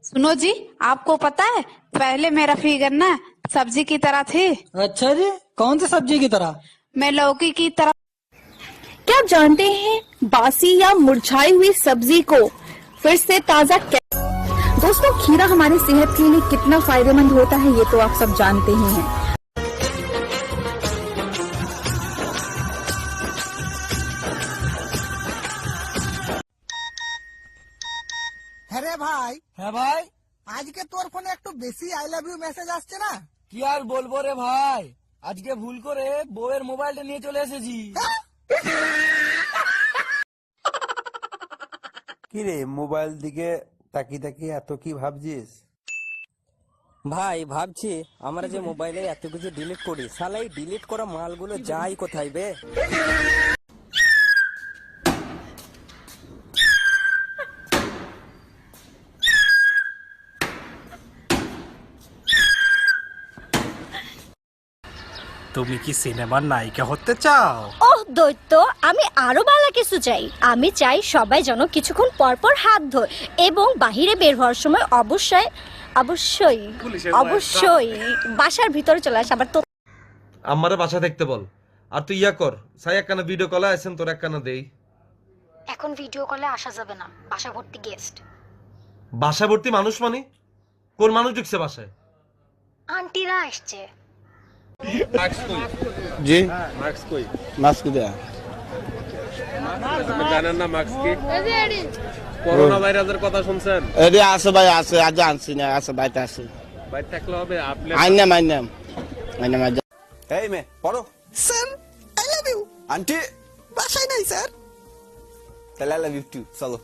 सुनो जी, आपको पता है पहले मेरा फिगर ना सब्जी की तरह थी। अच्छा जी, कौन सी सब्जी की तरह? मैं लौकी की तरह। क्या आप जानते हैं बासी या मुरझाई हुई सब्जी को फिर से ताजा दोस्तों, खीरा हमारी सेहत के लिए कितना फायदेमंद होता है ये तो आप सब जानते ही हैं। হ্যাঁ ভাই, হ্যাঁ ভাই, আজকে তোর ফোনে একটু বেশি আই লাভ ইউ মেসেজ আসছে না? কি আর বলবো রে ভাই, আজকে ভুল করে বউয়ের মোবাইলটা নিয়ে চলে এসেছি। কি রে, মোবাইল দিকে তাকিয়ে তাকিয়ে এত কি ভাবছিস? ভাই ভাবছি আমরা যে মোবাইলে এত কিছু ডিলিট করি, শালা এই ডিলিট করা মালগুলো যাই কোথায় বে? তুমি কি সিনেমার নায়িকা হতে চাও? ওহ দৈত্য, আমি আরো ভালো কিছু চাই। আমি চাই সবাই যেন কিছুক্ষণ পর পর হাত ধোয় এবং বাহিরে বের হওয়ার সময় অবশ্যই অবশ্যই অবশ্যই বাসার ভিতরে চলে আসে। আবার তো আমারে বাসা দেখতে বল, আর তুই ইয়া কর, সাই একখানা ভিডিও কলে আছেন, তোর একখানা দেই। এখন ভিডিও কলে আসা যাবে না, বাসা ভর্তি গেস্ট। বাসা ভর্তি মানুষ মানে? কোন মানুষ ঢুকছে বাসায়? আন্টিরা আসছে। জি মাস্ক কই? মাস্ক দেয়া জানেন না মাস্ক কি? করোনা ভাইরাসের কথা শুনছেন? এডি আছে ভাই, আছে, আজ আনছি না, আছে বাইতে আছে। বাইরে থাকলে হবে, আপনি আইনা মাইনা আইনা মাইনা। এই মে পড়ো। Sir, I love you. Aunty বাসায় নাই স্যার। তাহলে আই লাভ ইউ টু, চলো।